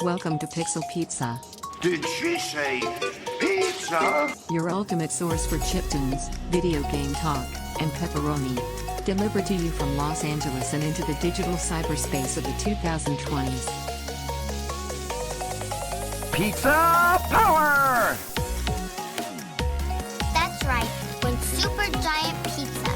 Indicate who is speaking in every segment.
Speaker 1: Welcome to Pixel Pizza,
Speaker 2: Did she say pizza?
Speaker 1: your ultimate source for chiptunes, video game talk, and pepperoni. Delivered to you from Los Angeles and into the digital cyberspace of the 2020s.
Speaker 2: Pizza power!
Speaker 3: That's right, when super giant pizza.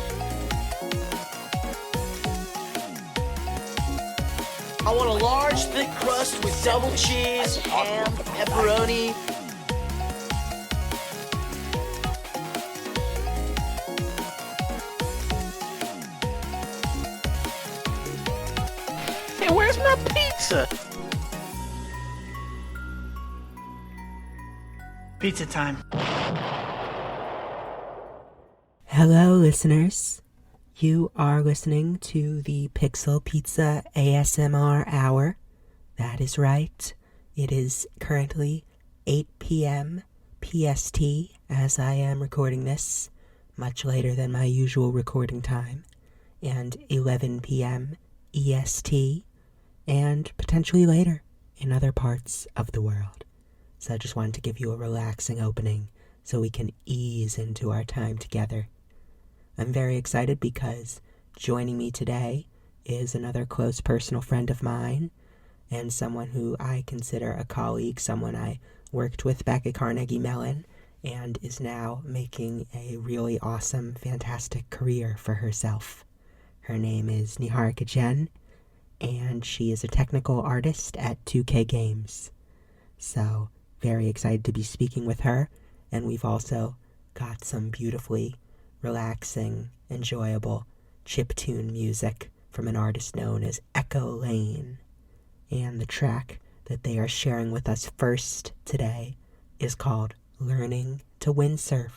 Speaker 4: I want a large, thick crust with double cheese, ham, pepperoni. Hey, where's my pizza? Pizza time.
Speaker 5: Hello, listeners. You are listening to the Pixel Pizza ASMR Hour. That is right. It is currently 8 p.m. PST as I am recording this, much later than my usual recording time, and 11 p.m. EST, and potentially later in other parts of the world. So I just wanted to give you a relaxing opening so we can ease into our time together. I'm very excited because joining me today is another close personal friend of mine and someone who I consider a colleague, someone I worked with back at Carnegie Mellon and is now making a really awesome, fantastic career for herself. Her name is Niharika Jain, and she is a technical artist at 2K Games. So, very excited to be speaking with her, and we've also got some beautifully relaxing, enjoyable chiptune music from an artist known as EchoLane. And the track that they are sharing with us first today is called Learning to Windsurf.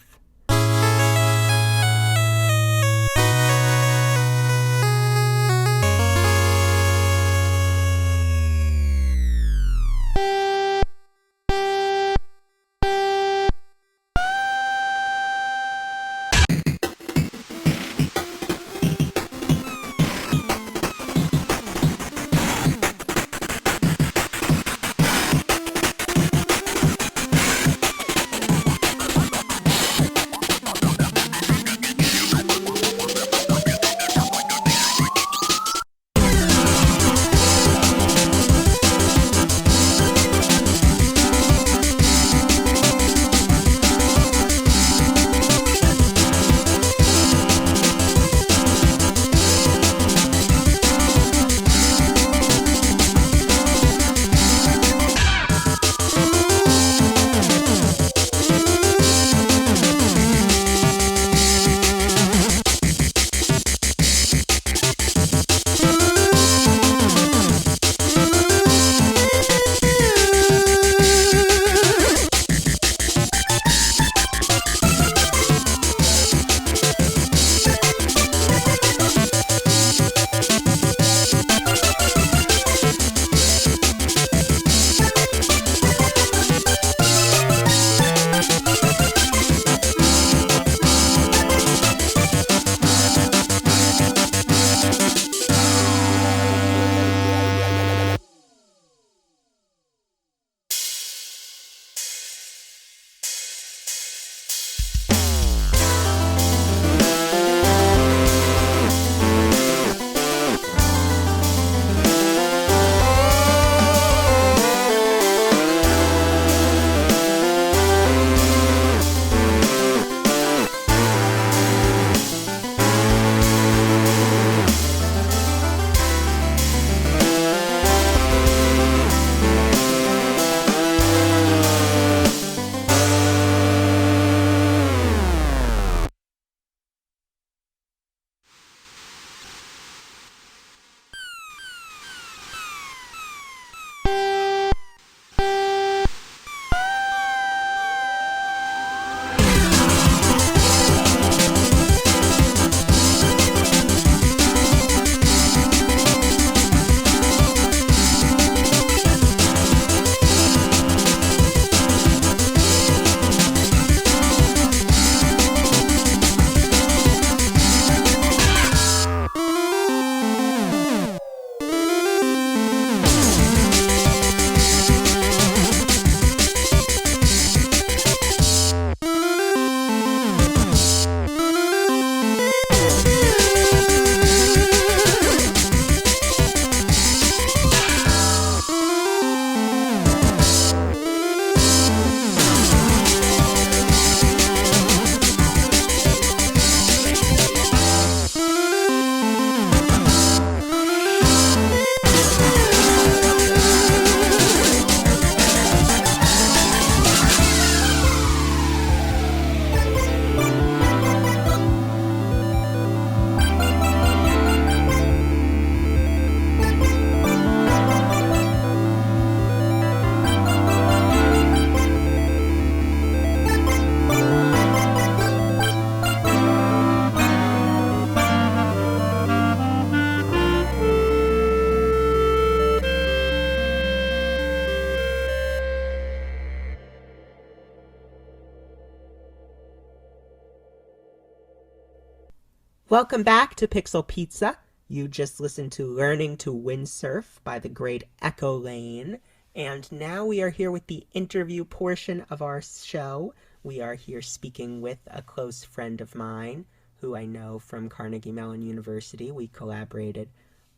Speaker 5: Welcome back to Pixel Pizza. You just listened to Learning to Windsurf by the great EchoLane. And now we are here with the interview portion of our show. We are here speaking with a close friend of mine who I know from Carnegie Mellon University. We collaborated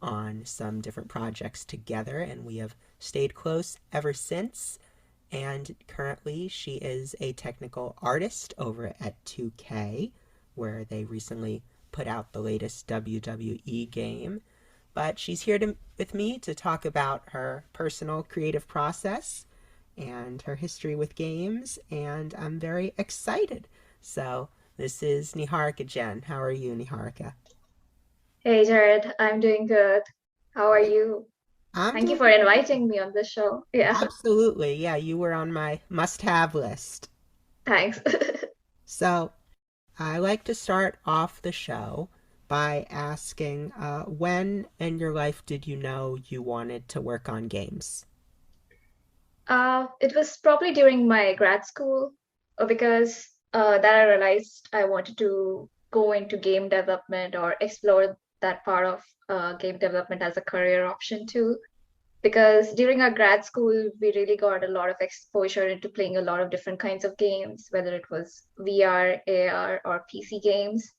Speaker 5: on some different projects together, and we have stayed close ever since. And currently she is a technical artist over at 2K, where they recently put out the latest WWE game. But she's here with me to talk about her personal creative process and her history with games, and I'm very excited. So this is Niharika Jain. How are you, Niharika?
Speaker 6: Hey Jared, I'm doing good. How are you?
Speaker 5: I'm
Speaker 6: Thank you
Speaker 5: doing
Speaker 6: for inviting me on this show. Yeah,
Speaker 5: absolutely. Yeah, you were on my must-have list.
Speaker 6: thanks.
Speaker 5: So I like to start off the show by asking, when in your life did you know you wanted to work on games?
Speaker 6: It was probably during my grad school, because that I realized I wanted to go into game development or explore that part of game development as a career option too. Because during our grad school, we really got a lot of exposure into playing a lot of different kinds of games, whether it was VR, AR, or PC games.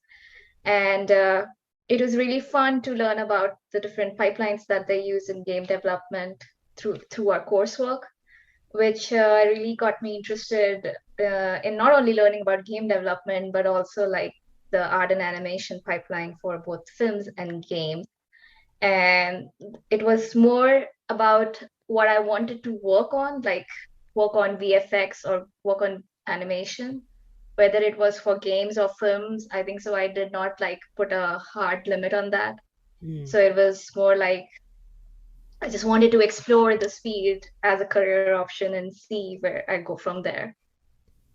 Speaker 6: And it was really fun to learn about the different pipelines that they use in game development through our coursework, which really got me interested in not only learning about game development, but also like the art and animation pipeline for both films and games. And it was more about what I wanted to work on, like work on VFX or work on animation, whether it was for games or films. I think so. I did not like put a hard limit on that.
Speaker 5: Mm.
Speaker 6: So it was more like I just wanted to explore this field as a career option and see where I go from there.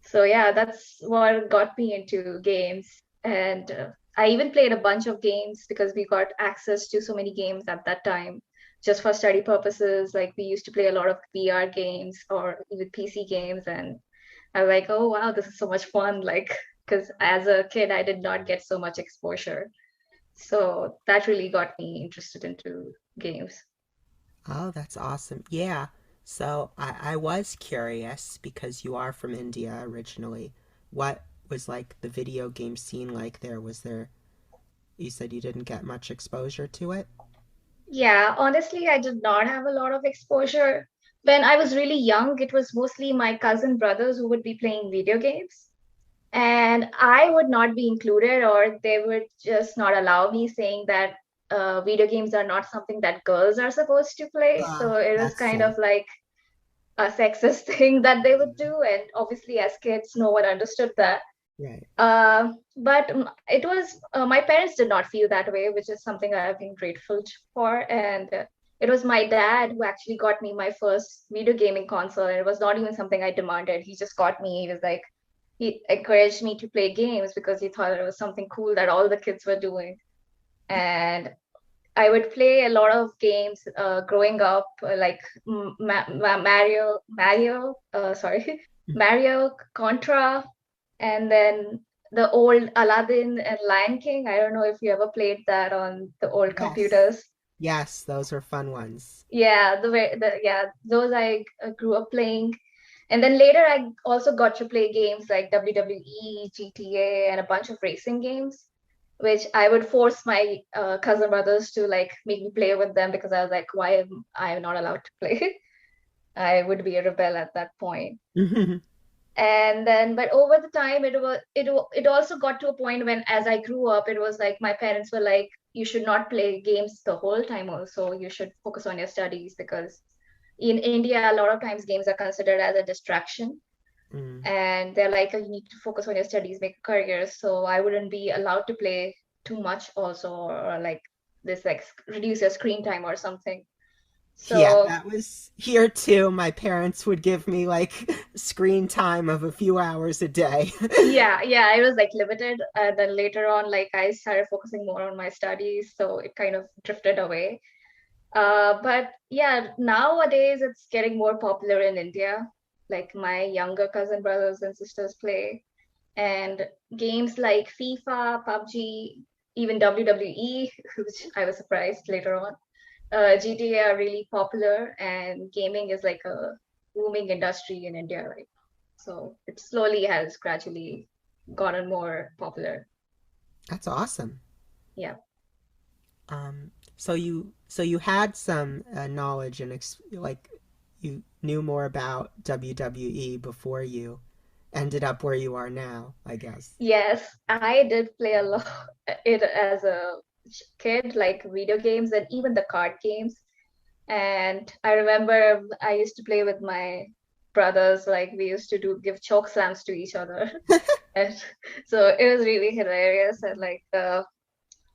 Speaker 6: So yeah, that's what got me into games. And I even played a bunch of games because we got access to so many games at that time just for study purposes. Like we used to play a lot of VR games or even PC games. And I was like, oh wow, this is so much fun. Like, because as a kid, I did not get so much exposure. So that really got me interested into games.
Speaker 5: Oh, that's awesome. Yeah. So I was curious because you are from India originally. What was like the video game scene like there? Was there, you said you didn't get much exposure to it?
Speaker 6: Yeah, honestly, I did not have a lot of exposure. When I was really young, it was mostly my cousin brothers who would be playing video games. And I would not be included, or they would just not allow me, saying that video games are not something that girls are supposed to play. So it was
Speaker 5: That's
Speaker 6: kind
Speaker 5: sad.
Speaker 6: of like a sexist thing that they would do. And obviously, as kids, no one understood that.
Speaker 5: Right.
Speaker 6: But it was my parents did not feel that way, which is something I've been grateful for. And it was my dad who actually got me my first video gaming console. And it was not even something I demanded. He just got me. He was like, he encouraged me to play games because he thought it was something cool that all the kids were doing. And I would play a lot of games growing up, like sorry, Mario, Contra, and then the old Aladdin and Lion King. I don't know if you ever played that on the old
Speaker 5: Yes.
Speaker 6: computers.
Speaker 5: Yes, those are fun ones.
Speaker 6: Yeah, those I grew up playing. And then later I also got to play games like WWE, GTA, and a bunch of racing games, which I would force my cousin brothers to like make me play with them because I was like, why am I not allowed to play? I would be a rebel at that point. And then but over the time it also got to a point when as I grew up, it was like my parents were like, you should not play games the whole time, also you should focus on your studies, because in India a lot of times games are considered as a distraction.
Speaker 5: Mm.
Speaker 6: And they're like, oh, you need to focus on your studies, make a career. So I wouldn't be allowed to play too much also, or like this like reduce your screen time or something.
Speaker 5: Yeah,
Speaker 6: So
Speaker 5: that was here too. My parents would give me like screen time of a few hours a day.
Speaker 6: yeah, I was like limited. Then later on, like I started focusing more on my studies, so it kind of drifted away. But yeah, nowadays it's getting more popular in India. Like my younger cousin brothers and sisters play, and games like FIFA, PUBG, even WWE, which I was surprised later on. GTA are really popular, and gaming is like a booming industry in India, right? So it slowly has gradually gotten more popular.
Speaker 5: That's awesome.
Speaker 6: Yeah.
Speaker 5: So you had some knowledge and like you knew more about WWE before you ended up where you are now, I guess.
Speaker 6: Yes, I did play a lot it as a kid, like video games and even the card games. And I remember I used to play with my brothers, like we used to do give choke slams to each other. And so it was really hilarious. And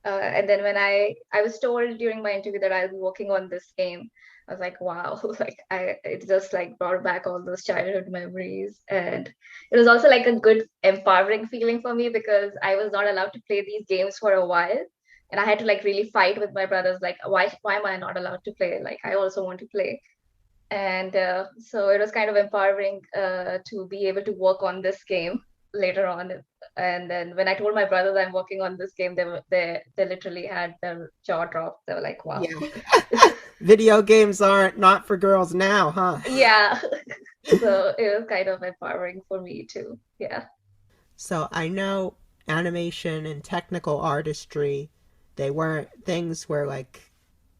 Speaker 6: and then when I was told during my interview that I'll be working on this game, I was like, wow, like it just like brought back all those childhood memories. And it was also like a good empowering feeling for me because I was not allowed to play these games for a while. And I had to like really fight with my brothers, like, why am I not allowed to play? Like, I also want to play. And so it was kind of empowering to be able to work on this game later on. And then when I told my brothers I'm working on this game, they literally had their jaw dropped. They were like, wow.
Speaker 5: Yeah. Video games aren't not for girls now, huh?
Speaker 6: Yeah. So it was kind of empowering for me too. Yeah.
Speaker 5: So I know animation and technical artistry, they weren't things where like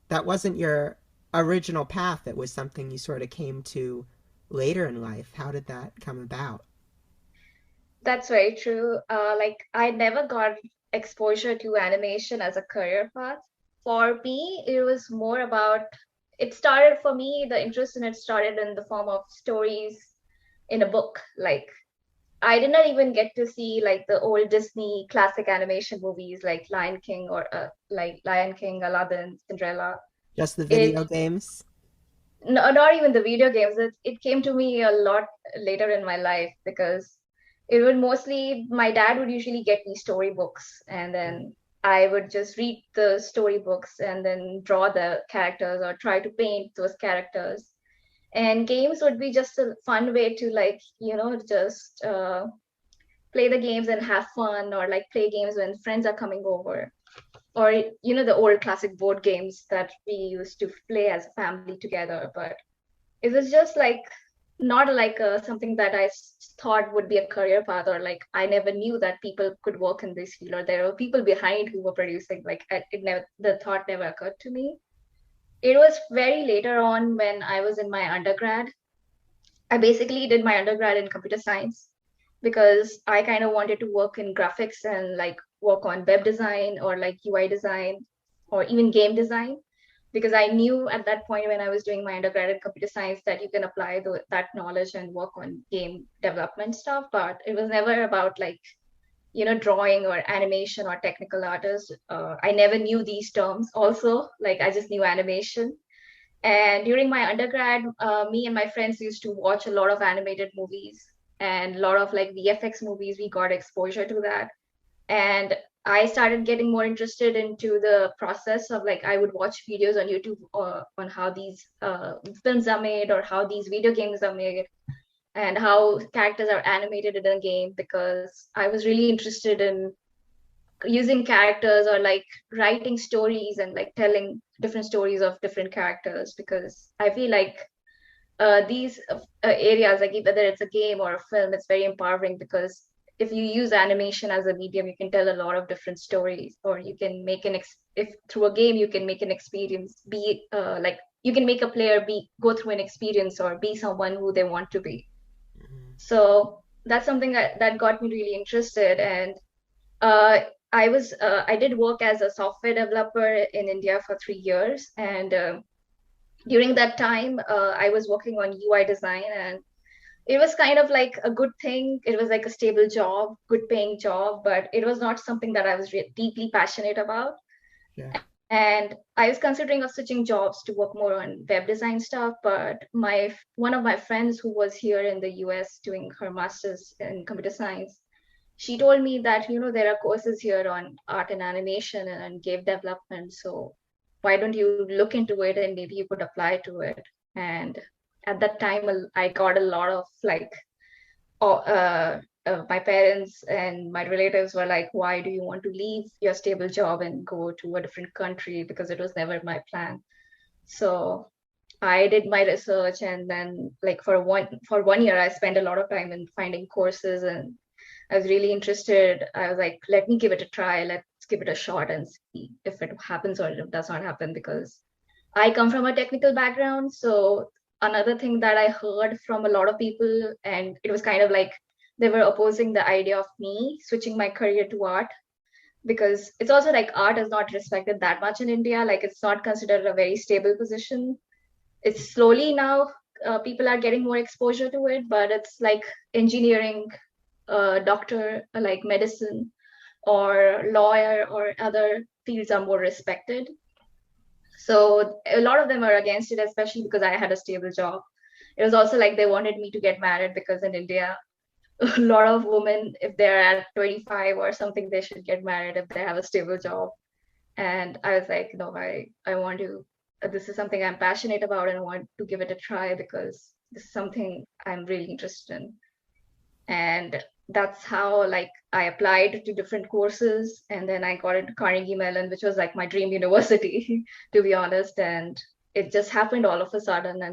Speaker 5: that wasn't your original path. It was something you sort of came to later in life. How did that come about?
Speaker 6: That's very true. Like I never got exposure to animation as a career path. For me, it was more about it started for me, the interest in it started in the form of stories in a book. Like I did not even get to see like the old Disney classic animation movies like Lion King, Aladdin, Cinderella.
Speaker 5: Just the video
Speaker 6: It
Speaker 5: games?
Speaker 6: no, not even the video games. It came to me a lot later in my life because it would mostly my dad would usually get me storybooks and then I would just read the storybooks and then draw the characters or try to paint those characters. And games would be just a fun way to like, just play the games and have fun or like play games when friends are coming over or the old classic board games that we used to play as a family together. But it was just like not like something that thought would be a career path, or like I never knew that people could work in this field or there were people behind who were producing. Like it never, the thought never occurred to me. It was very later on when I was in my undergrad. I basically did my undergrad in computer science because I kind of wanted to work in graphics and like work on web design or like UI design or even game design, because I knew at that point when I was doing my undergrad in computer science that you can apply that knowledge and work on game development stuff. But it was never about like, drawing or animation or technical artist. I never knew these terms also. Like I just knew animation. And during my undergrad, me and my friends used to watch a lot of animated movies and a lot of like VFX movies. We got exposure to that. And I started getting more interested into the process of like I would watch videos on YouTube on how these films are made or how these video games are made and how characters are animated in a game, because I was really interested in using characters or like writing stories and like telling different stories of different characters, because I feel like these areas, like whether it's a game or a film, it's very empowering because if you use animation as a medium, you can tell a lot of different stories, or you can make if through a game you can make an experience be like you can make a player go through an experience or be someone who they want to be. So that's something that got me really interested. And I did work as a software developer in India for 3 years, and during that time, I was working on UI design, and it was kind of like a good thing. It was like a stable job, good paying job, but it was not something that I was deeply passionate about.
Speaker 5: Yeah.
Speaker 6: And I was considering of switching jobs to work more on web design stuff, but one of my friends who was here in the US doing her master's in computer science, she told me that there are courses here on art and animation and game development, so why don't you look into it and maybe you could apply to it. And at that time I got a lot of like my parents and my relatives were like, why do you want to leave your stable job and go to a different country? Because it was never my plan. So I did my research, and then like for 1 year I spent a lot of time in finding courses, and I was really interested. I was like, let me give it a try. Let's give it a shot and see if it happens or if it does not happen, because I come from a technical background. So another thing that I heard from a lot of people, and it was kind of like they were opposing the idea of me switching my career to art, because it's also like art is not respected that much in India. Like it's not considered a very stable position. It's slowly now people are getting more exposure to it, but it's like engineering, doctor, like medicine or lawyer or other fields are more respected. So a lot of them are against it, especially because I had a stable job. It was also like they wanted me to get married, because in India, a lot of women, if they're at 25 or something, they should get married if they have a stable job. And I was like, no, I want to, this is something I'm passionate about and I want to give it a try, because this is something I'm really interested in. And that's how like I applied to different courses, and then I got into Carnegie Mellon, which was like my dream university, to be honest. And it just happened all of a sudden.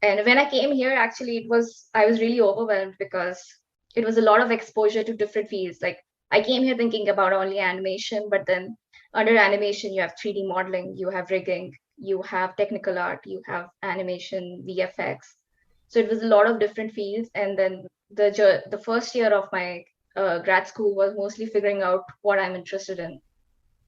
Speaker 6: And when I came here, actually, I was really overwhelmed, because it was a lot of exposure to different fields. Like I came here thinking about only animation, but then under animation, you have 3D modeling, you have rigging, you have technical art, you have animation, VFX. So it was a lot of different fields. And then the first year of my grad school was mostly figuring out what I'm interested in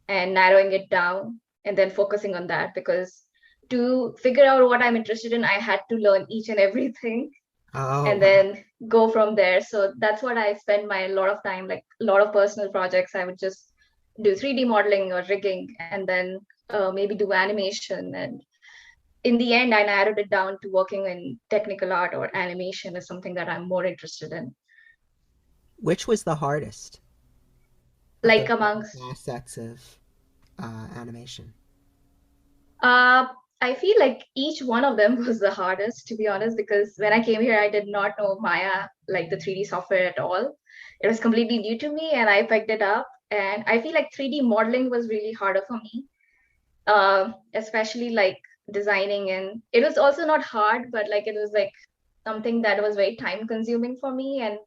Speaker 6: and narrowing it down and then focusing on that, because to figure out what I'm interested in, I had to learn each and everything
Speaker 5: Oh,
Speaker 6: and
Speaker 5: wow.
Speaker 6: then go from there. So that's what I spend my a lot of time, like a lot of personal projects. I would just do 3D modeling or rigging, and then maybe do animation. And in the end, I narrowed it down to working in technical art or animation is something that I'm more interested in.
Speaker 5: Which was the hardest of
Speaker 6: Like
Speaker 5: those different
Speaker 6: amongst
Speaker 5: facets of animation?
Speaker 6: Uh, I feel like each one of them was the hardest, to be honest, because when I came here, I did not know Maya, like the 3D software at all. It was completely new to me, and I picked it up. And I feel like 3D modeling was really harder for me, especially like designing. And it was also not hard, but like it was like something that was very time consuming for me. And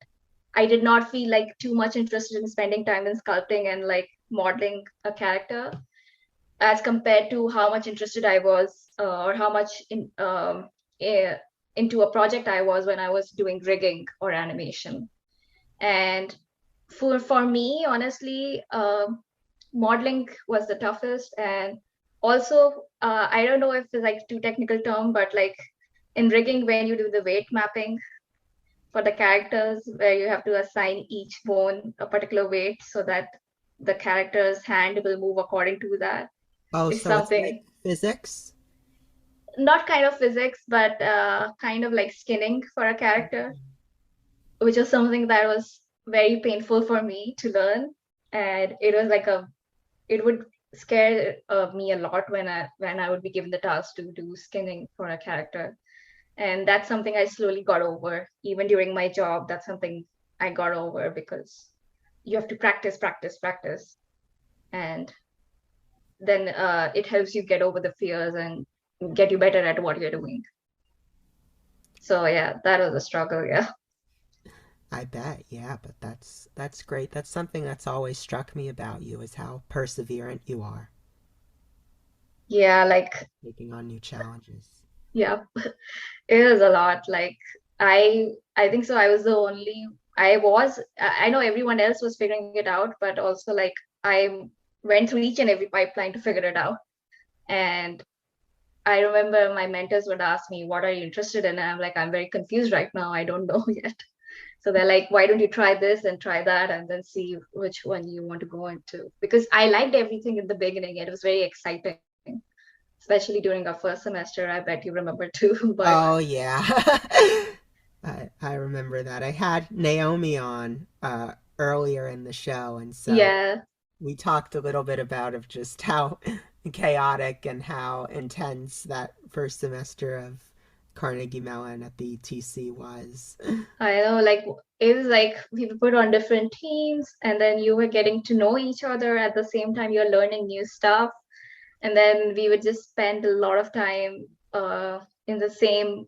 Speaker 6: I did not feel like too much interested in spending time in sculpting and like modeling a character, as compared to how much interested I was, or how much eh, into a project I was when I was doing rigging or animation. And for me, honestly, modeling was the toughest. And also, I don't know if it's like too technical term, but like in rigging, when you do the weight mapping for the characters, where you have to assign each bone a particular weight so that the character's hand will move according to that,
Speaker 5: Oh,
Speaker 6: is
Speaker 5: so it's like
Speaker 6: something
Speaker 5: physics?
Speaker 6: not kind of physics, but kind of like skinning for a character, which was something that was very painful for me to learn. And it was like it would scare me a lot when I would be given the task to do skinning for a character. And that's something I slowly got over. Even during my job, that's something I got over, because you have to practice, practice, practice. And then it helps you get over the fears and get you better at what you're doing. So yeah, that was a struggle. Yeah.
Speaker 5: I bet, yeah, but that's great. That's something that's always struck me about you is how perseverant you are,
Speaker 6: Yeah, like
Speaker 5: taking on new challenges.
Speaker 6: yeah, it is a lot. Like I think so. I was the only I know everyone else was figuring it out, but also like I went through each and every pipeline to figure it out. And I remember my mentors would ask me, what are you interested in? And I'm like, I'm very confused right now. I don't know yet. So they're like, why don't you try this and try that and then see which one you want to go into? Because I liked everything in the beginning. It was very exciting, especially during our first semester. I bet you remember too. But
Speaker 5: Oh yeah. I remember that. I had Naomi on earlier in the show, and so
Speaker 6: yeah,
Speaker 5: we talked a little bit about of just how chaotic and how intense that first semester of Carnegie Mellon at the TC was.
Speaker 6: I know, like it was like we were put on different teams, and then you were getting to know each other at the same time you're learning new stuff. And then we would just spend a lot of time in the same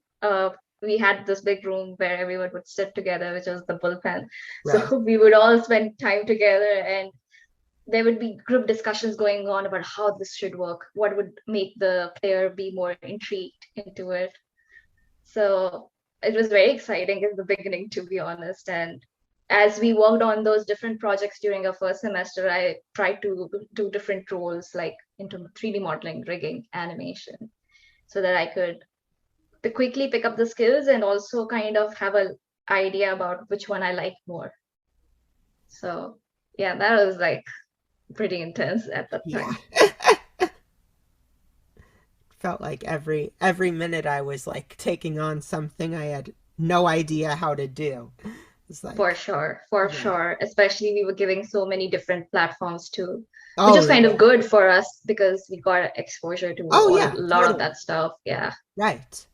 Speaker 6: we had this big room where everyone would sit together, which was the bullpen.
Speaker 5: Right.
Speaker 6: So we would all spend time together, and there would be group discussions going on about how this should work, what would make the player be more intrigued into it. So it was very exciting in the beginning, to be honest. And as we worked on those different projects during our first semester, I tried to do different roles like into 3D modeling, rigging, animation, so that I could quickly pick up the skills and also kind of have an idea about which one I like more. So yeah, that was like pretty intense at that time.
Speaker 5: Felt like every minute I was like taking on something I had no idea how to do. It's like,
Speaker 6: For sure. Especially we were giving so many different platforms too,
Speaker 5: oh,
Speaker 6: which was kind
Speaker 5: yeah.
Speaker 6: of good for us because we got exposure to
Speaker 5: Oh,
Speaker 6: a
Speaker 5: yeah,
Speaker 6: lot
Speaker 5: totally.
Speaker 6: of that stuff. Yeah.
Speaker 5: Right.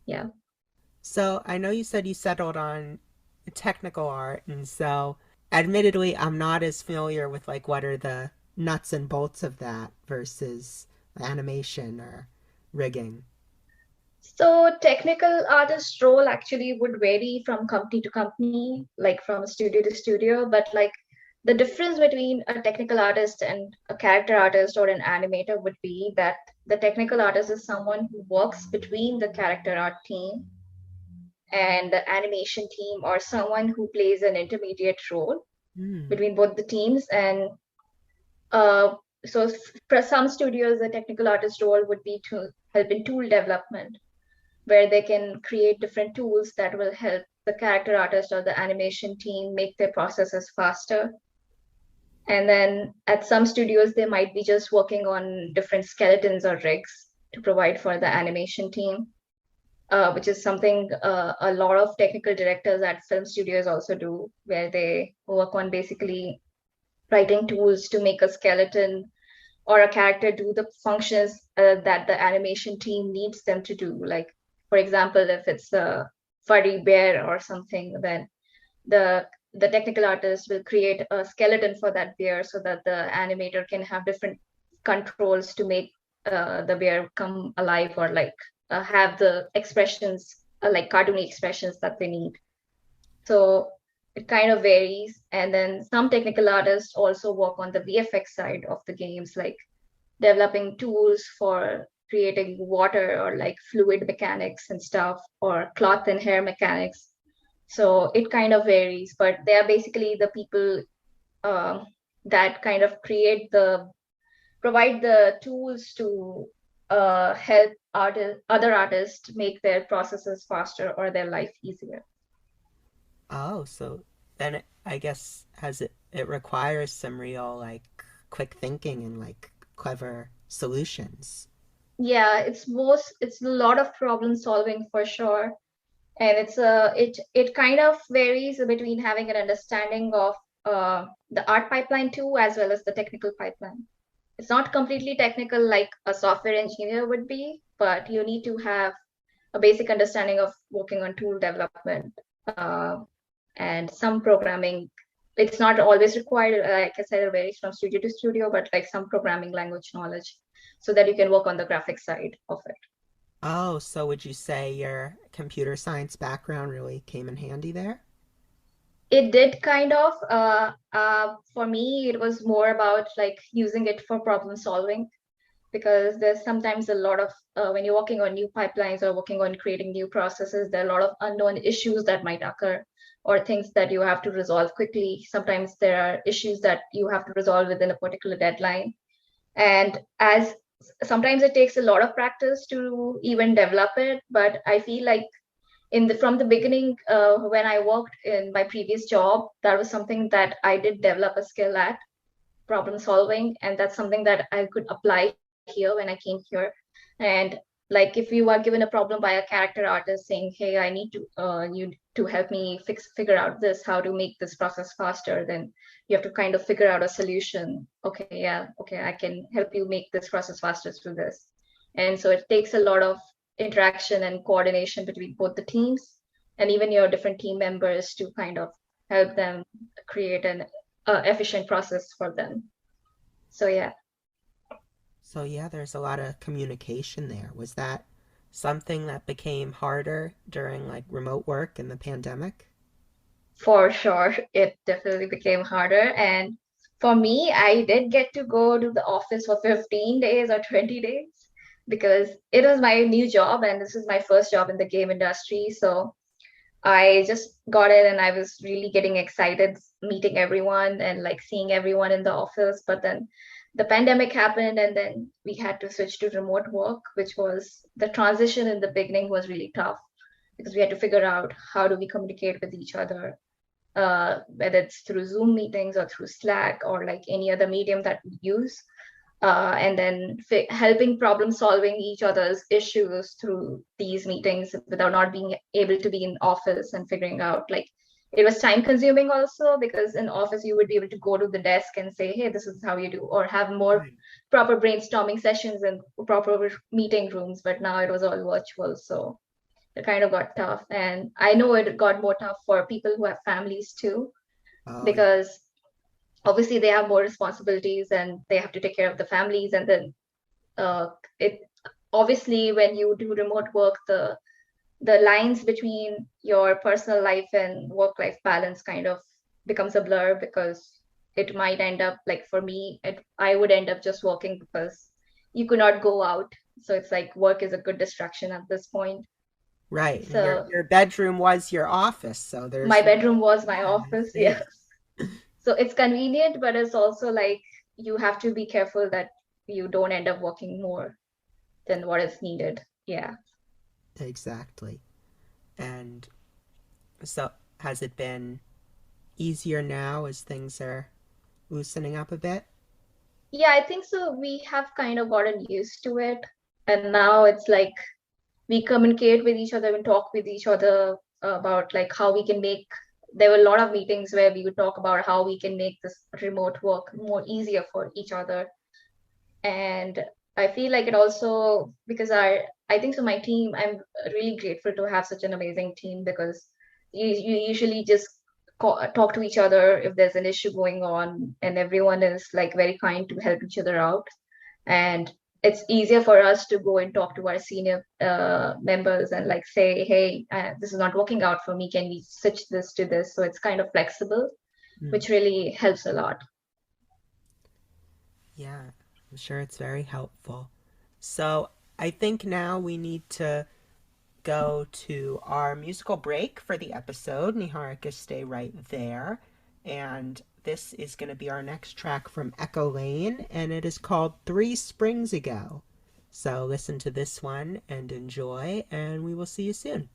Speaker 6: Yeah.
Speaker 5: So I know you said you settled on technical art, and so admittedly, I'm not as familiar with like what are the nuts and bolts of that versus animation or rigging.
Speaker 6: So technical artist role actually would vary from company to company, like from studio to studio, but like the difference between a technical artist and a character artist or an animator would be that the technical artist is someone who works between the character art team and the animation team, or someone who plays an intermediate role between both the teams. And so for some studios, the technical artist role would be to help in tool development, where they can create different tools that will help the character artist or the animation team make their processes faster. And then at some studios, they might be just working on different skeletons or rigs to provide for the animation team, which is something a lot of technical directors at film studios also do, where they work on basically writing tools to make a skeleton or a character do the functions that the animation team needs them to do. Like, for example, if it's a furry bear or something, then the technical artist will create a skeleton for that bear so that the animator can have different controls to make the bear come alive, or like have the expressions like cartoony expressions that they need. So it kind of varies. And then some technical artists also work on the VFX side of the games, like developing tools for creating water or like fluid mechanics and stuff, or cloth and hair mechanics. So it kind of varies, but they are basically the people that kind of provide the tools to help other artists make their processes faster or their life easier.
Speaker 5: Oh, so then I guess it requires some real like quick thinking and like clever solutions.
Speaker 6: Yeah, it's a lot of problem solving for sure. And it kind of varies between having an understanding of the art pipeline too, as well as the technical pipeline. It's not completely technical like a software engineer would be, but you need to have a basic understanding of working on tool development and some programming. It's not always required, like I said, it varies from studio to studio, but like some programming language knowledge so that you can work on the graphic side of it.
Speaker 5: Oh, so would you say your computer science background really came in handy there?
Speaker 6: It did kind of. For me, it was more about like using it for problem solving, because there's sometimes a lot of when you're working on new pipelines or working on creating new processes, there are a lot of unknown issues that might occur, or things that you have to resolve quickly. Sometimes there are issues that you have to resolve within a particular deadline. And as sometimes it takes a lot of practice to even develop it, but I feel like from the beginning, when I worked in my previous job, that was something that I did develop a skill at, problem solving, and that's something that I could apply here when I came here. And like if you are given a problem by a character artist saying, hey, I need you to help me figure out this, how to make this process faster, then you have to kind of figure out a solution. Okay, yeah, okay, I can help you make this process faster through this. And so it takes a lot of interaction and coordination between both the teams and even your different team members to kind of help them create an efficient process for them. So yeah.
Speaker 5: So yeah, there's a lot of communication there. Was that something that became harder during like remote work in the pandemic?
Speaker 6: For sure, it definitely became harder. And for me, I did get to go to the office for 15 days or 20 days because it was my new job and this is my first job in the game industry. So I just got in and I was really getting excited meeting everyone and like seeing everyone in the office. But then the pandemic happened and then we had to switch to remote work, which was the transition in the beginning was really tough because we had to figure out how do we communicate with each other, whether it's through Zoom meetings or through Slack or like any other medium that we use. And then helping problem solving each other's issues through these meetings without not being able to be in office and figuring out like it was time consuming also because in office you would be able to go to the desk and say, hey, this is how you do, or have more proper brainstorming sessions and proper meeting rooms. But now it was all virtual. So it kind of got tough. And I know it got more tough for people who have families too, because obviously they have more responsibilities and they have to take care of the families. And then it obviously when you do remote work, the lines between your personal life and work-life balance kind of becomes a blur because it might end up like for me, I would end up just working because you could not go out. So it's like work is a good distraction at this point.
Speaker 5: Right.
Speaker 6: So
Speaker 5: Your bedroom was your office, so there's
Speaker 6: my bedroom was my
Speaker 5: yeah,
Speaker 6: office. Yes. So it's convenient, but it's also like you have to be careful that you don't end up working more than what is needed. Yeah.
Speaker 5: Exactly. And so has it been easier now as things are loosening up a bit?
Speaker 6: Yeah, I think so. We have kind of gotten used to it. And now it's like we communicate with each other and talk with each other about like how we can make, there were a lot of meetings where we would talk about how we can make this remote work more easier for each other. And I feel like it also because I think so my team, I'm really grateful to have such an amazing team because you usually just talk to each other if there's an issue going on and everyone is like very kind to help each other out. And it's easier for us to go and talk to our senior members and like say, hey, this is not working out for me. Can we switch this to this? So it's kind of flexible, which really helps a lot.
Speaker 5: Yeah, I'm sure it's very helpful. So I think now we need to go to our musical break for the episode. Niharika, stay right there. And this is going to be our next track from EchoLane, and it is called 3 Springs Ago. So listen to this one and enjoy, and we will see you soon.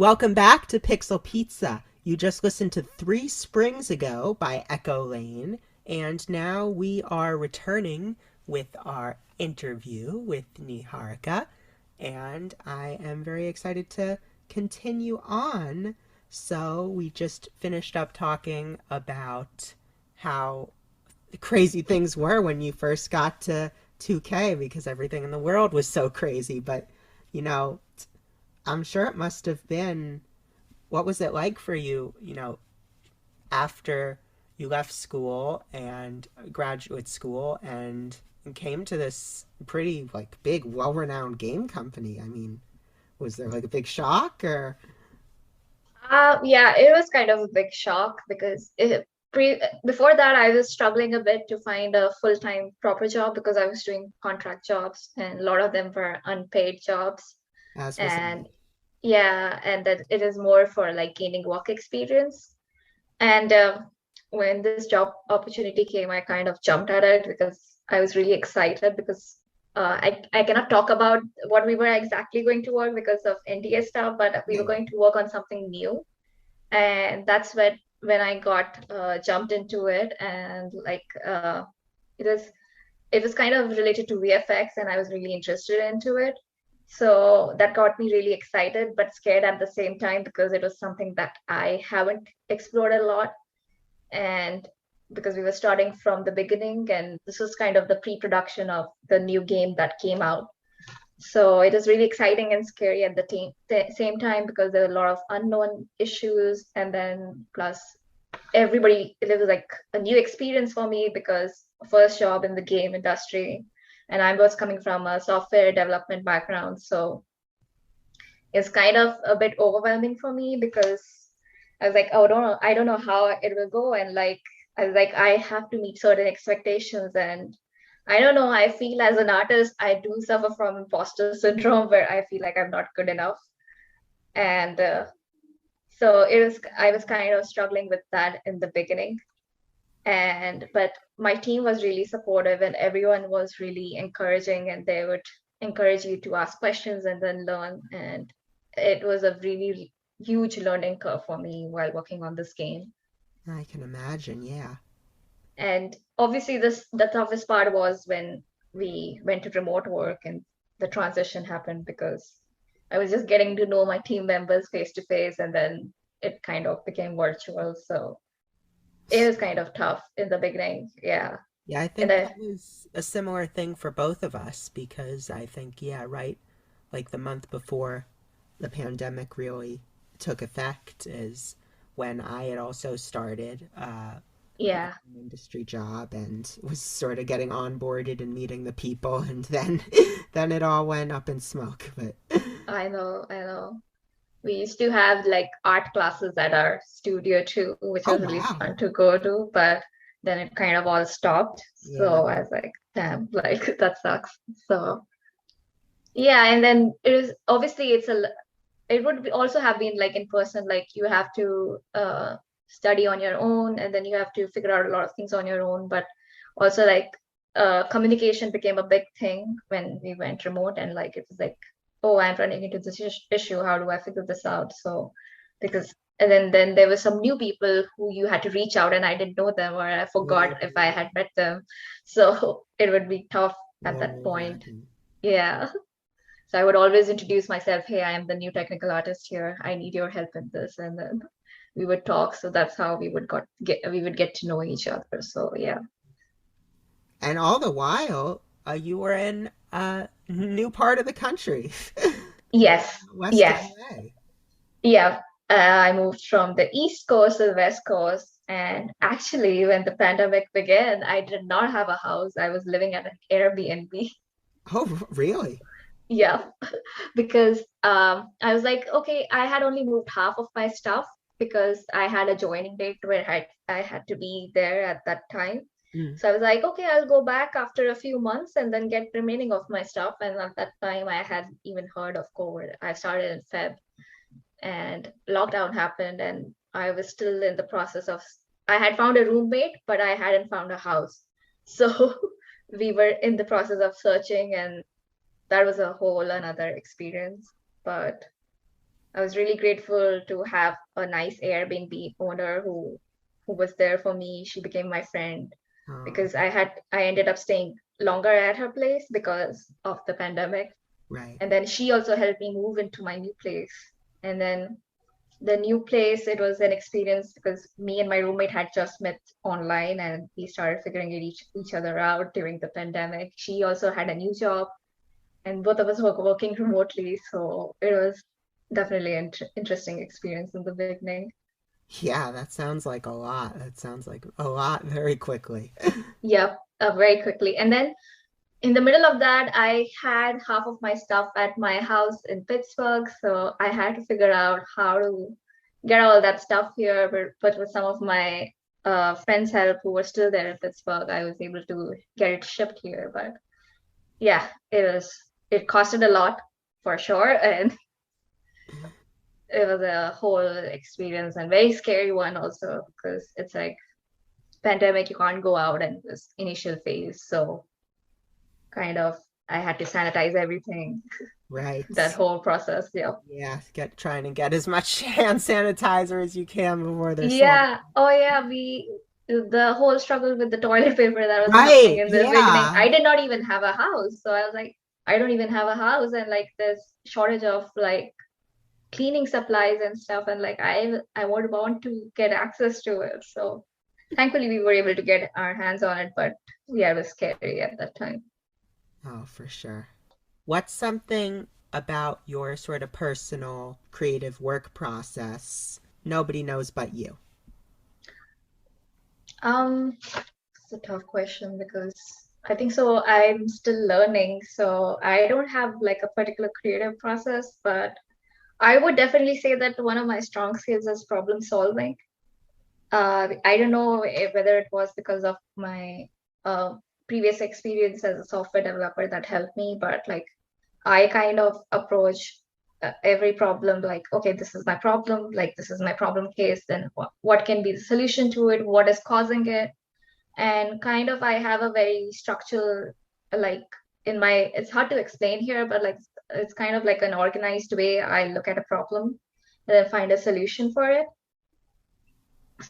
Speaker 5: Welcome back to Pixel Pizza. You just listened to 3 Springs Ago by EchoLane, and now we are returning with our interview with Niharika, and I am very excited to continue on. So we just finished up talking about how crazy things were when you first got to 2K because everything in the world was so crazy, but you know, I'm sure it must have been. What was it like for you, after you left school and graduate school and came to this pretty like big, well-renowned game company? I mean, was there like a big shock or?
Speaker 6: Yeah, it was kind of a big shock because before that I was struggling a bit to find a full-time proper job because I was doing contract jobs and a lot of them were unpaid jobs.
Speaker 5: As was
Speaker 6: And yeah, and that it is more for like gaining work experience. And when this job opportunity came, I kind of jumped at it because I was really excited because I cannot talk about what we were exactly going to work because of NDA stuff, but we were going to work on something new. And that's when I got jumped into it, and like it was it was kind of related to VFX, and I was really interested into it. So that got me really excited, but scared at the same time because it was something that I haven't explored a lot. And because we were starting from the beginning, and this was kind of the pre-production of the new game that came out. So it was really exciting and scary at the same time because there were a lot of unknown issues. And then plus it was like a new experience for me because first job in the game industry, and I was coming from a software development background. So it's kind of a bit overwhelming for me because I was like, oh, I don't know how it will go. And like, I was like, I have to meet certain expectations. And I don't know, I feel as an artist, I do suffer from imposter syndrome where I feel like I'm not good enough. And so I was kind of struggling with that in the beginning. But my team was really supportive and everyone was really encouraging, and they would encourage you to ask questions and then learn. And it was a really huge learning curve for me while working on this game.
Speaker 5: I can imagine, yeah.
Speaker 6: And obviously the toughest part was when we went to remote work and the transition happened because I was just getting to know my team members face to face, and then it kind of became virtual. So it was kind of tough in the beginning. Yeah.
Speaker 5: Yeah, I
Speaker 6: And
Speaker 5: think that was a similar thing for both of us because I think, yeah, right, like the month before the pandemic really took effect is when I had also started
Speaker 6: yeah,
Speaker 5: an industry job and was sort of getting onboarded and meeting the people, and then then it all went up in smoke. But
Speaker 6: I know. We used to have like art classes at our studio too, which
Speaker 5: oh
Speaker 6: was really
Speaker 5: wow,
Speaker 6: fun to go to, but then it kind of all stopped.
Speaker 5: yeah,
Speaker 6: So I was like, damn, like that sucks. So yeah, and then it was obviously it would also have been like in person, like you have to study on your own, and then you have to figure out a lot of things on your own. But also like communication became a big thing when we went remote, and like it was like, oh, I'm running into this issue. How do I figure this out? So because and then there were some new people who you had to reach out, and I didn't know them or I forgot if I had met them. So it would be tough at
Speaker 5: oh,
Speaker 6: that point.
Speaker 5: imagine.
Speaker 6: Yeah. So I would always introduce myself, hey, I am the new technical artist here. I need your help in this. And then we would talk. So that's how we would get to know each other. So yeah.
Speaker 5: And all the while, you were in a new part of the country,
Speaker 6: Yes.
Speaker 5: West
Speaker 6: Yes.
Speaker 5: LA.
Speaker 6: Yeah. I moved from the East Coast to the West Coast. And actually, when the pandemic began, I did not have a house. I was living at an Airbnb.
Speaker 5: Oh, really?
Speaker 6: Yeah. Because I was like, okay, I had only moved half of my stuff because I had a joining date where I had to be there at that time.
Speaker 5: Mm.
Speaker 6: So I was like, okay, I'll go back after a few months and then get remaining of my stuff. And at that time, I hadn't even heard of COVID. I started in Feb, and lockdown happened, and I was still in the process of. I had found a roommate, but I hadn't found a house. So we were in the process of searching, and that was a whole another experience. But I was really grateful to have a nice Airbnb owner who was there for me. She became my friend
Speaker 5: Oh,
Speaker 6: because I ended up staying longer at her place because of the pandemic.
Speaker 5: right.
Speaker 6: And then she also helped me move into my new place. And then the new place, it was an experience because me and my roommate had just met online and we started figuring each other out during the pandemic. She also had a new job and both of us were working remotely. So it was definitely an interesting experience in the beginning.
Speaker 5: Yeah, that sounds like a lot. That sounds like a lot very quickly.
Speaker 6: Yep, very quickly. And then in the middle of that, I had half of my stuff at my house in Pittsburgh. So I had to figure out how to get all that stuff here. But with some of my friends' help who were still there in Pittsburgh, I was able to get it shipped here. But yeah, it costed a lot for sure. And it was a whole experience and very scary one also because it's like pandemic, you can't go out in this initial phase. So kind of I had to sanitize everything, that
Speaker 5: Right.
Speaker 6: whole process. Yeah.
Speaker 5: Yeah, trying to get as much hand sanitizer as you can before they're sold.
Speaker 6: Yeah. Oh yeah, the whole struggle with the toilet paper that was happening
Speaker 5: Right.
Speaker 6: in the beginning.
Speaker 5: Yeah.
Speaker 6: I did not even have a house. So I was like, I don't even have a house and like there's shortage of like cleaning supplies and stuff and like I would want to get access to it. So thankfully we were able to get our hands on it, but yeah, it was scary at that time.
Speaker 5: Oh, for sure. What's something about your sort of personal creative work process nobody knows but you?
Speaker 6: It's a tough question because I think so I'm still learning, so I don't have like a particular creative process, but I would definitely say that one of my strong skills is problem solving. I don't know whether it was because of my uh, previous experience as a software developer that helped me, but like I kind of approach every problem like, okay, this is my problem, like this is my problem case, then what can be the solution to it, what is causing it, and kind of I have a very structural like in my it's hard to explain here, but like it's kind of like an organized way I look at a problem and then find a solution for it.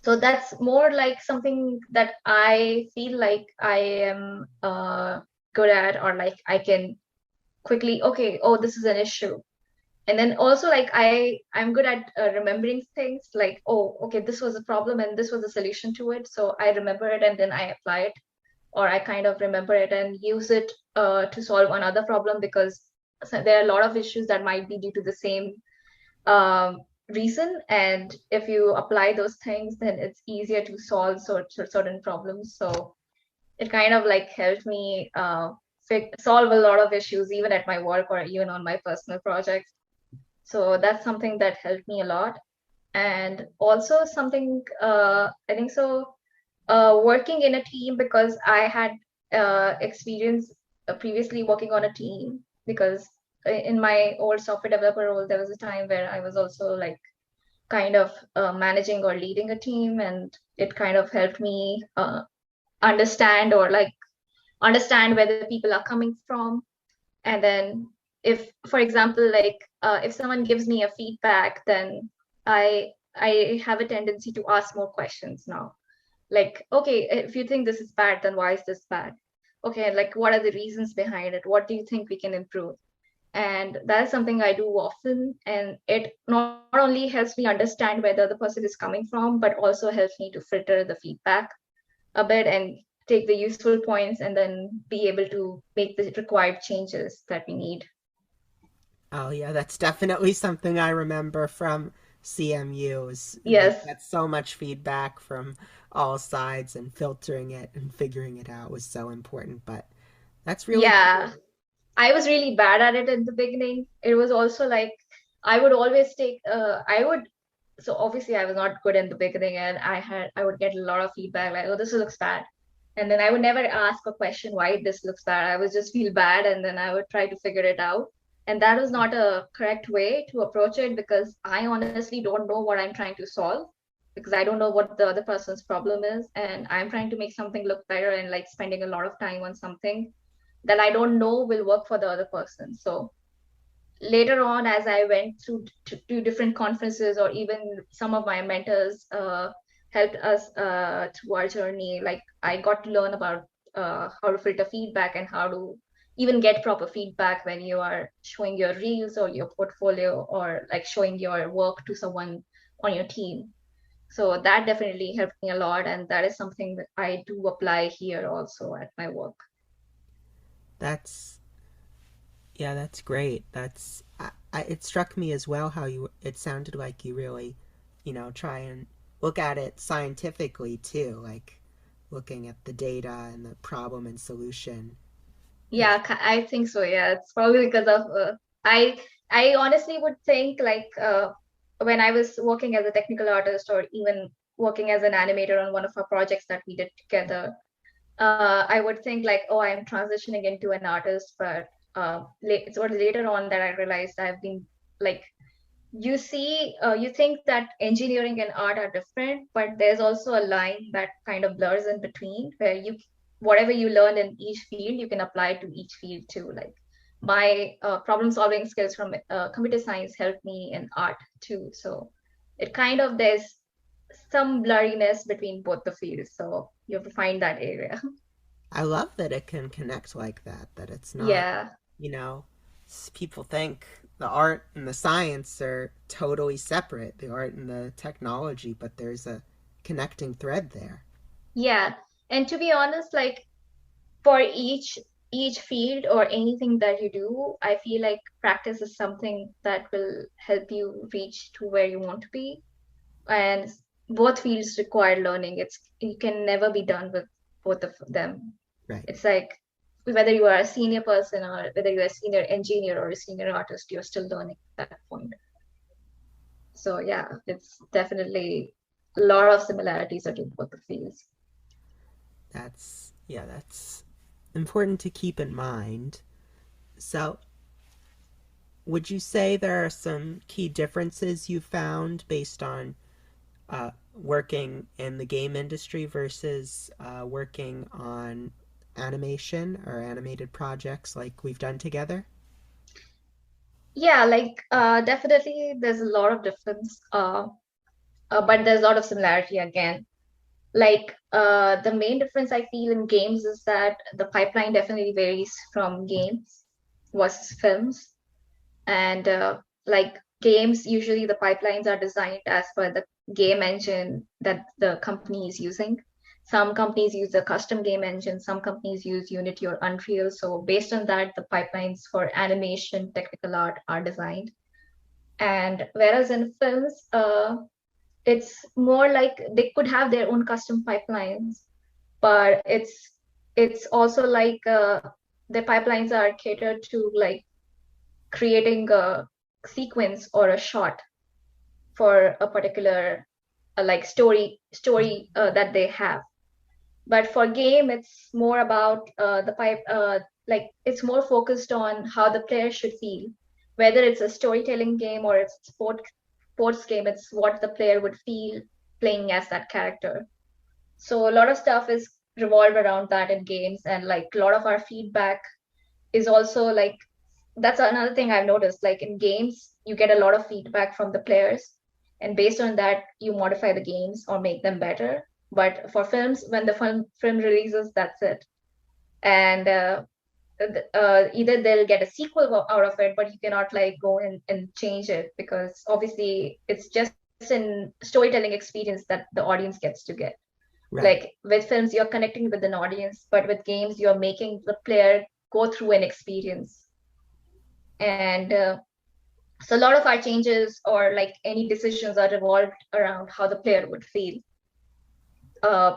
Speaker 6: So that's more like something that I feel like I am good at, or like I can quickly, okay, oh, this is an issue. And then also like I'm good at remembering things like, oh, okay, this was a problem and this was a solution to it, so I remember it and then I apply it, or I kind of remember it and use it to solve another problem, because there are a lot of issues that might be due to the same um, reason. And if you apply those things, then it's easier to solve certain problems. So it kind of like helped me solve a lot of issues, even at my work or even on my personal projects. So that's something that helped me a lot. And also something I think so working in a team, because I had experience previously working on a team, because in my old software developer role, there was a time where I was also like kind of managing or leading a team, and it kind of helped me understand or like understand where the people are coming from. And then if, for example, like if someone gives me a feedback, then I have a tendency to ask more questions now, like, okay, if you think this is bad, then why is this bad? Okay, like what are the reasons behind it, what do you think we can improve? And that is something I do often, and it not only helps me understand where the other person is coming from, but also helps me to filter the feedback a bit and take the useful points and then be able to make the required changes that we need.
Speaker 5: Oh yeah, that's definitely something I remember from CMU is they
Speaker 6: Yes.
Speaker 5: get so much feedback from all sides and filtering it and figuring it out was so important, but that's really
Speaker 6: Yeah,
Speaker 5: cool.
Speaker 6: I was really bad at it in the beginning. It was also like I would always take I would so obviously I was not good in the beginning, and I would get a lot of feedback like, oh, this looks bad. And then I would never ask a question why this looks bad. I would just feel bad and then I would try to figure it out. And that was not a correct way to approach it, because I honestly don't know what I'm trying to solve, because I don't know what the other person's problem is. And I'm trying to make something look better and like spending a lot of time on something that I don't know will work for the other person. So later on, as I went through to different conferences, or even some of my mentors helped us through our journey, like I got to learn about how to filter feedback and how to even get proper feedback when you are showing your reels or your portfolio, or like showing your work to someone on your team. So that definitely helped me a lot, and that is something that I do apply here also at my work.
Speaker 5: That's Yeah, that's great. It struck me as well how it sounded like you really, try and look at it scientifically too, like looking at the data and the problem and solution. And
Speaker 6: Yeah, I think so. Yeah, it's probably because of I I honestly would think like when I was working as a technical artist, or even working as an animator on one of our projects that we did together, I would think like, oh, I'm transitioning into an artist, but it's what later on that I realized I've been like, you think that engineering and art are different, but there's also a line that kind of blurs in between, where whatever you learn in each field, you can apply to each field too. Like my problem solving skills from computer science helped me in art too. So it kind of, there's some blurriness between both the fields. So you have to find that area.
Speaker 5: I love that it can connect like that, that it's not,
Speaker 6: Yeah.
Speaker 5: you know, people think the art and the science are totally separate, the art and the technology, but there's a connecting thread there.
Speaker 6: Yeah. And to be honest, like for each field or anything that you do, I feel like practice is something that will help you reach to where you want to be. And both fields require learning. You can never be done with both of them.
Speaker 5: Right.
Speaker 6: It's like whether you are a senior person or whether you're a senior engineer or a senior artist, you're still learning at that point. So yeah, it's definitely a lot of similarities between both the fields.
Speaker 5: That's important to keep in mind. So, would you say there are some key differences you found based on working in the game industry versus working on animation or animated projects like we've done together?
Speaker 6: Yeah, like definitely there's a lot of difference, but there's a lot of similarity again. Like the main difference I feel in games is that the pipeline definitely varies from games versus films. And like games, usually the pipelines are designed as per the game engine that the company is using. Some companies use a custom game engine, some companies use Unity or Unreal. So based on that, the pipelines for animation, technical art are designed. And whereas in films, it's more like they could have their own custom pipelines, but it's also like the pipelines are catered to like creating a sequence or a shot for a particular like story that they have. But for game, it's more about the pipe like it's more focused on how the player should feel, whether it's a storytelling game or it's a sports game. It's what the player would feel playing as that character. So a lot of stuff is revolved around that in games, and like a lot of our feedback is also like, that's another thing I've noticed. Like in games, you get a lot of feedback from the players, and based on that, you modify the games or make them better. But for films, when the film releases, that's it. And either they'll get a sequel out of it, but you cannot like go and change it, because obviously it's just an storytelling experience that the audience gets to get.
Speaker 5: Right.
Speaker 6: Like with films, you're connecting with an audience, but with games, you're making the player go through an experience. And so a lot of our changes or like any decisions are revolved around how the player would feel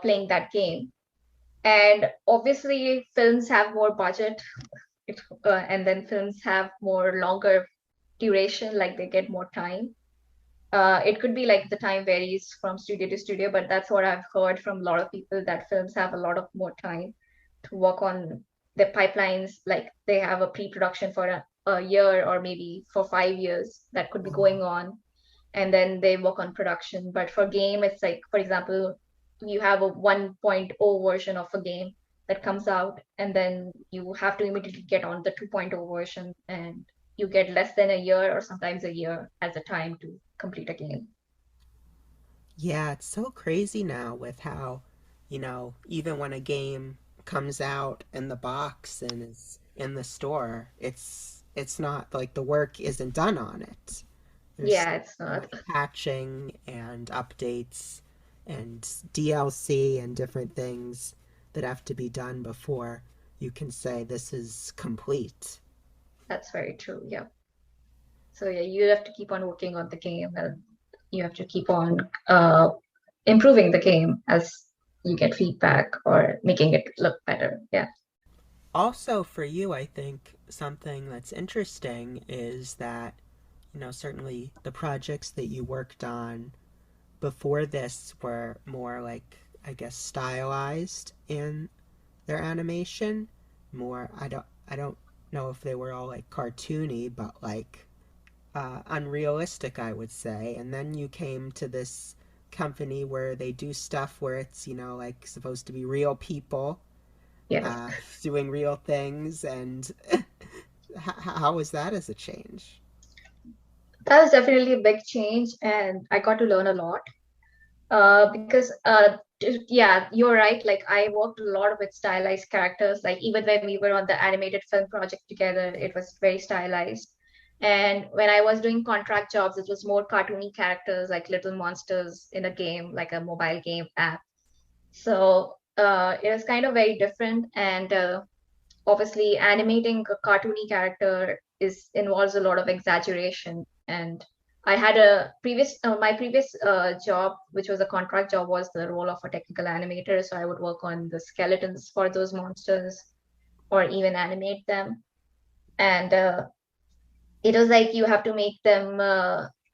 Speaker 6: playing that game. And obviously, films have more budget, and then films have more longer duration, like they get more time. It could be like the time varies from studio to studio, but that's what I've heard from a lot of people, that films have a lot of more time to work on their pipelines. Like they have a pre-production for a year or maybe for 5 years that could be going on, and then they work on production. But for game, it's like, for example, you have a 1.0 version of a game that comes out, and then you have to immediately get on the 2.0 version, and you get less than a year or sometimes a year as a time to complete a game.
Speaker 5: Yeah, it's so crazy now with how, even when a game comes out in the box and is in the store, it's not like the work isn't done on it. There's
Speaker 6: Yeah, it's
Speaker 5: so
Speaker 6: not.
Speaker 5: much patching and updates and DLC and different things that have to be done before you can say this is complete.
Speaker 6: That's very true. Yeah. So yeah, you have to keep on working on the game and you have to keep on improving the game as you get feedback or making it look better. Yeah.
Speaker 5: Also, for you, I think something that's interesting is that, certainly the projects that you worked on before this were more like, I guess, stylized in their animation. More, I don't know if they were all like cartoony, but like unrealistic, I would say. And then you came to this company where they do stuff where it's, like supposed to be real people
Speaker 6: Yes.
Speaker 5: doing real things. And how was that as a change?
Speaker 6: That was definitely a big change and I got to learn a lot. Because yeah, you're right. Like I worked a lot with stylized characters. Like even when we were on the animated film project together, it was very stylized. And when I was doing contract jobs, it was more cartoony characters, like little monsters in a game, like a mobile game app. So it was kind of very different. And obviously, animating a cartoony character is involves a lot of exaggeration. And I had a previous my previous job, which was a contract job, was the role of a technical animator. So I would work on the skeletons for those monsters or even animate them. And it was like you have to make them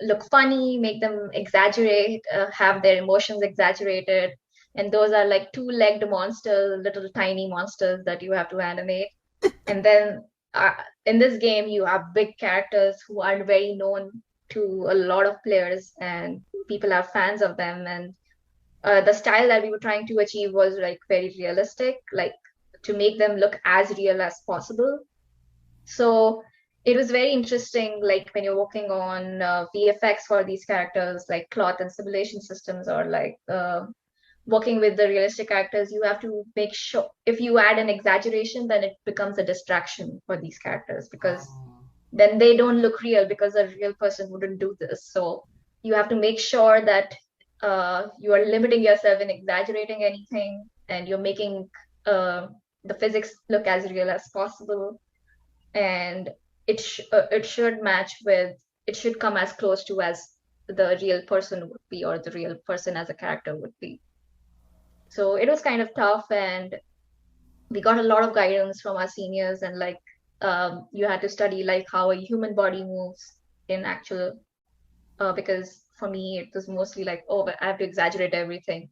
Speaker 6: look funny, make them exaggerate, have their emotions exaggerated. And those are like two-legged monsters, little tiny monsters that you have to animate. And then uh, in this game, you have big characters who are very known to a lot of players, and people are fans of them. And the style that we were trying to achieve was like very realistic, like to make them look as real as possible. So it was very interesting, like when you're working on VFX for these characters, like cloth and simulation systems, or like working with the realistic characters, you have to make sure if you add an exaggeration, then it becomes a distraction for these characters because
Speaker 5: Oh,
Speaker 6: then they don't look real because a real person wouldn't do this. So you have to make sure that you are limiting yourself in exaggerating anything and you're making the physics look as real as possible. And it should match with it should come as close to as the real person would be or the real person as a character would be. So it was kind of tough, and we got a lot of guidance from our seniors, and like you had to study like how a human body moves in actual. Because for me, it was mostly like, oh, I have to exaggerate everything.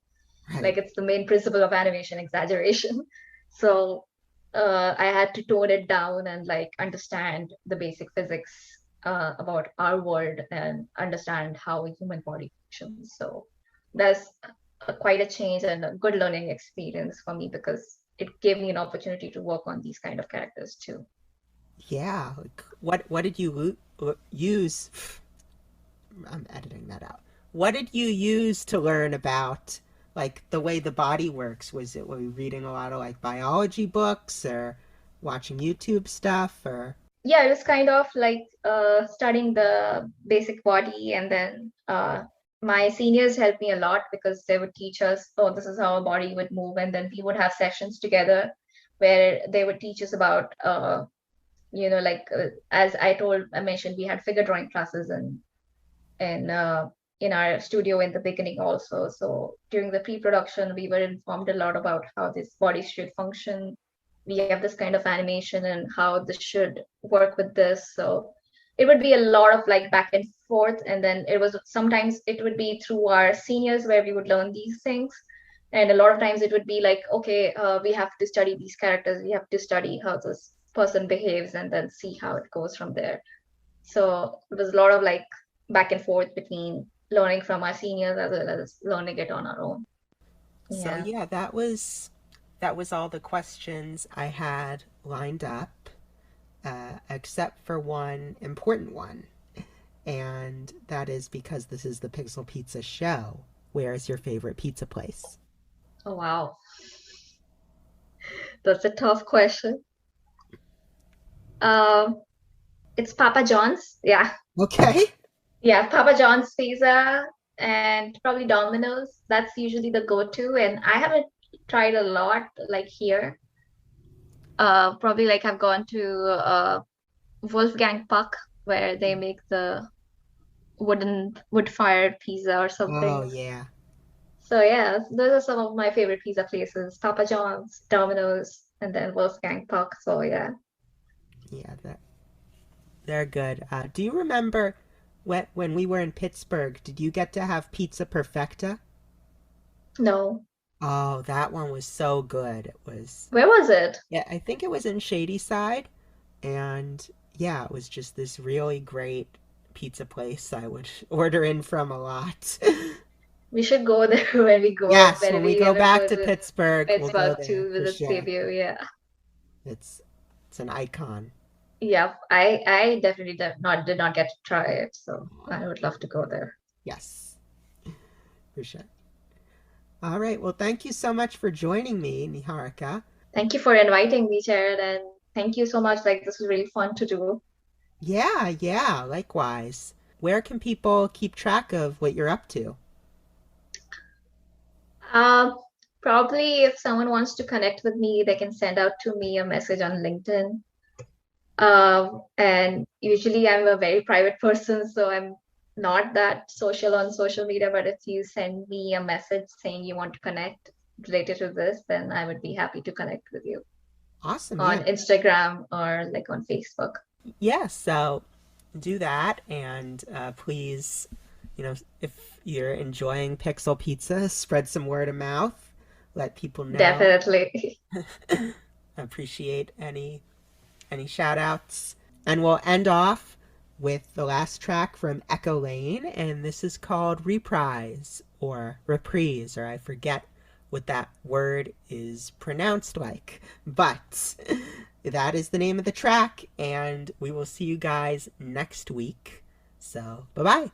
Speaker 6: Like
Speaker 5: right.
Speaker 6: it's the main principle of animation, exaggeration. So I had to tone it down and like understand the basic physics about our world and understand how a human body functions. So that's quite a change and a good learning experience for me because it gave me an opportunity to work on these kind of characters too.
Speaker 5: Yeah. Like, what did you use? I'm editing that out. What did you use to learn about like the way the body works? Were you reading a lot of like biology books or watching YouTube stuff or
Speaker 6: Yeah, it was kind of like studying the basic body, and then my seniors helped me a lot because they would teach us, oh, this is how our body would move, and then we would have sessions together where they would teach us about, like as I mentioned, we had figure drawing classes and in our studio in the beginning also. So during the pre-production, we were informed a lot about how this body should function. We have this kind of animation and how this should work with this. So it would be a lot of like back and forth. And then it was sometimes it would be through our seniors where we would learn these things. And a lot of times it would be like, okay, we have to study these characters. We have to study how this person behaves and then see how it goes from there. So it was a lot of like back and forth between learning from our seniors as well as learning it on our own.
Speaker 5: so
Speaker 6: Yeah.
Speaker 5: yeah, that was all the questions I had lined up. except for one important one. And that is because this is the Pixel Pizza show. Where is your favorite pizza place?
Speaker 6: Oh, wow. That's a tough question. Um, it's Papa John's. Yeah.
Speaker 5: Okay.
Speaker 6: Yeah, Papa John's pizza and probably Domino's. That's usually the go-to. And I haven't tried a lot like here. Probably like I've gone to Wolfgang Puck where they make the wood-fired pizza or
Speaker 5: Oh,
Speaker 6: something.
Speaker 5: yeah.
Speaker 6: So yeah, those are some of my favorite pizza places. Papa John's, Domino's, and then Wolfgang Puck. So yeah.
Speaker 5: Yeah, they're good. Do you remember when we were in Pittsburgh, did you get to have Pizza Perfecta?
Speaker 6: No.
Speaker 5: Oh, that one was so good. It was,
Speaker 6: Where was it?
Speaker 5: yeah, I think it was in Shadyside. And yeah, it was just this really great pizza place I would order in from a lot.
Speaker 6: We should go there when we go,
Speaker 5: Yes,
Speaker 6: when
Speaker 5: when we
Speaker 6: we
Speaker 5: go
Speaker 6: ever
Speaker 5: back
Speaker 6: go
Speaker 5: to
Speaker 6: to
Speaker 5: Pittsburgh, we'll go
Speaker 6: Pittsburgh
Speaker 5: there
Speaker 6: to
Speaker 5: for
Speaker 6: visit
Speaker 5: sure.
Speaker 6: Cebu. Yeah.
Speaker 5: It's an icon.
Speaker 6: Yeah, I definitely did not get to try it, so I would love to go there.
Speaker 5: Yes, for sure. All right, well, thank you so much for joining me, Niharika.
Speaker 6: Thank you for inviting me, Jared, and thank you so much. Like this was really fun to do.
Speaker 5: Yeah, likewise. Where can people keep track of what you're up to?
Speaker 6: Um, Probably if someone wants to connect with me, they can send out to me a message on LinkedIn. And usually I'm a very private person, so I'm not that social on social media. But if you send me a message saying you want to connect related to this, then I would be happy to connect with you
Speaker 5: Awesome,
Speaker 6: on
Speaker 5: yeah.
Speaker 6: Instagram or like on Facebook.
Speaker 5: Yeah, so do that, and please, if you're enjoying Pixel Pizza, spread some word of mouth. Let people know.
Speaker 6: Definitely.
Speaker 5: Appreciate any shout outs. And we'll end off with the last track from EchoLane, and this is called Reprise or Reprise, or I forget what that word is pronounced like. But that is the name of the track, and we will see you guys next week. So, bye-bye.